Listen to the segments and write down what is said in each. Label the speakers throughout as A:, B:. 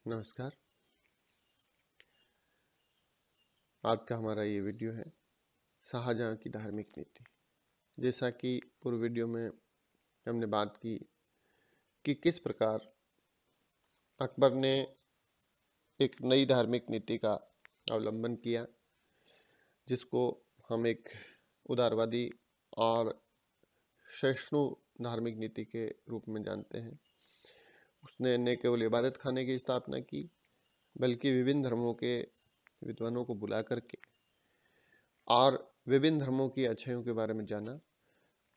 A: नमस्कार। आज का हमारा ये वीडियो है शाहजहां की धार्मिक नीति। जैसा कि पूर्व वीडियो में हमने बात की कि किस प्रकार अकबर ने एक नई धार्मिक नीति का अवलंबन किया, जिसको हम एक उदारवादी और सहिष्णु धार्मिक नीति के रूप में जानते हैं। उसने न केवल इबादत खाने की स्थापना की, बल्कि विभिन्न धर्मों के विद्वानों को बुला करके और विभिन्न धर्मों की अच्छाइयों के बारे में जाना,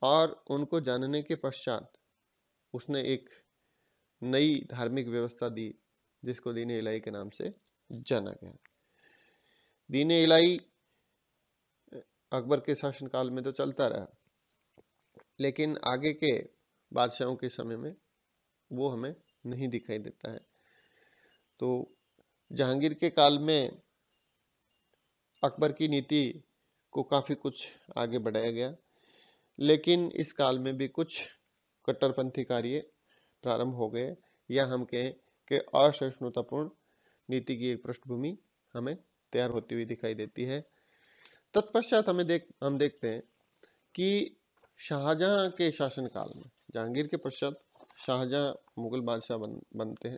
A: और उनको जानने के पश्चात उसने एक नई धार्मिक व्यवस्था दी, जिसको दीन इलाही के नाम से जाना गया। दीन इलाही अकबर के शासनकाल में तो चलता रहा, लेकिन आगे के बादशाहों के समय में वो हमें नहीं दिखाई देता है। तो जहांगीर के काल में अकबर की नीति को काफ़ी कुछ आगे बढ़ाया गया, लेकिन इस काल में भी कुछ कट्टरपंथी कार्य प्रारंभ हो गए, या हम कहें कि असहिष्णुतापूर्ण नीति की एक पृष्ठभूमि हमें तैयार होती हुई दिखाई देती है। तत्पश्चात हम देखते हैं कि शाहजहां के शासनकाल में, जहांगीर के पश्चात शाहजहां मुगल बादशाह बनते हैं,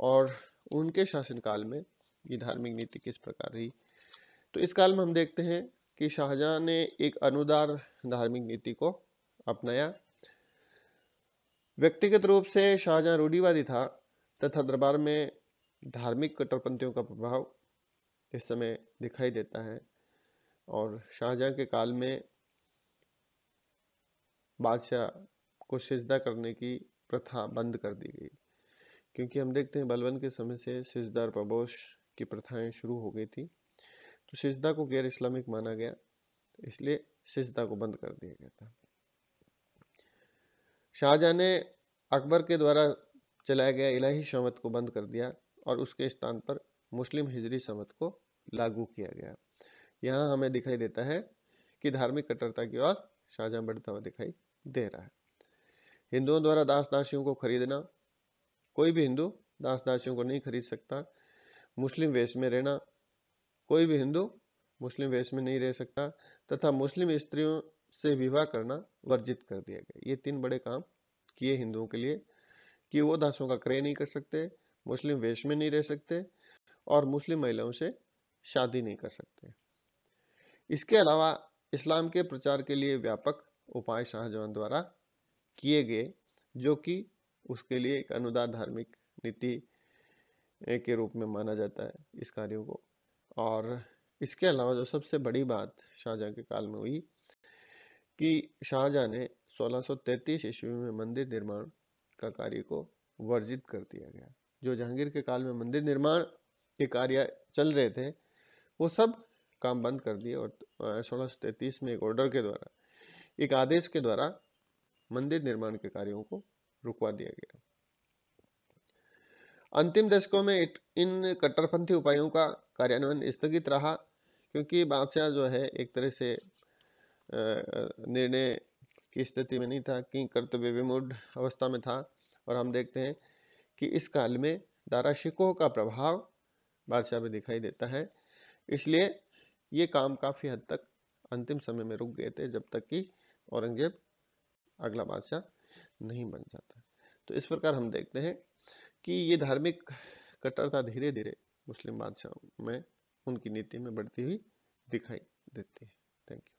A: और उनके शासनकाल में ये धार्मिक नीति किस प्रकार रही। तो इस काल में हम देखते हैं कि शाहजहां ने एक अनुदार धार्मिक नीति को अपनाया। व्यक्तिगत रूप से शाहजहां रूढ़िवादी था, तथा दरबार में धार्मिक कट्टरपंथियों का प्रभाव इस समय दिखाई देता है। और शाहजहां के काल में बादशाह को सिजदा करने की प्रथा बंद कर दी गई, क्योंकि हम देखते हैं बलबन के समय से सिजदा और प्रबोश की प्रथाएं शुरू हो गई थी। तो सिजदा को गैर इस्लामिक माना गया, इसलिए सिजदा को बंद कर दिया गया था। शाहजहां ने अकबर के द्वारा चलाया गया इलाही संवत को बंद कर दिया, और उसके स्थान पर मुस्लिम हिजरी संवत को लागू किया गया। यहाँ हमें दिखाई देता है कि धार्मिक कट्टरता की ओर शाहजहां बढ़ता हुआ दिखाई दे रहा है। हिंदुओं द्वारा दास दासियों को खरीदना, कोई भी हिंदू दास दासियों को नहीं खरीद सकता। मुस्लिम वेश में रहना, कोई भी हिंदू मुस्लिम वेश में नहीं रह सकता, तथा मुस्लिम स्त्रियों से विवाह करना वर्जित कर दिया गया। ये 3 बड़े काम किए हिंदुओं के लिए कि वो दासों का क्रय नहीं कर सकते, मुस्लिम वेश में नहीं रह सकते, और मुस्लिम महिलाओं से शादी नहीं कर सकते। इसके अलावा इस्लाम के प्रचार के लिए व्यापक उपाय शाहजहां द्वारा किए गए, जो कि उसके लिए एक अनुदार धार्मिक नीति के रूप में माना जाता है इस कार्यों को। और इसके अलावा जो सबसे बड़ी बात शाहजहां के काल में हुई कि शाहजहां ने 1633 ईस्वी में मंदिर निर्माण का कार्य को वर्जित कर दिया गया। जो जहांगीर के काल में मंदिर निर्माण के कार्य चल रहे थे, वो सब काम बंद कर दिए, और 1633 में एक ऑर्डर के द्वारा, एक आदेश के द्वारा मंदिर निर्माण के कार्यों को रुकवा दिया गया। अंतिम दशकों में इन कट्टरपंथी उपायों का कार्यान्वयन स्थगित रहा, क्योंकि बादशाह जो है एक तरह से निर्णय की स्थिति में नहीं था, कि कर्तव्य विमूढ़ अवस्था में था। और हम देखते हैं कि इस काल में दारा शिकोह का प्रभाव बादशाह में दिखाई देता है। इसलिए ये काम काफ़ी हद तक अंतिम समय में रुक गए थे, जब तक कि औरंगजेब अगला बादशाह नहीं बन जाता। तो इस प्रकार हम देखते हैं कि ये धार्मिक कट्टरता धीरे धीरे मुस्लिम बादशाहों में, उनकी नीति में बढ़ती हुई दिखाई देती है। Thank you.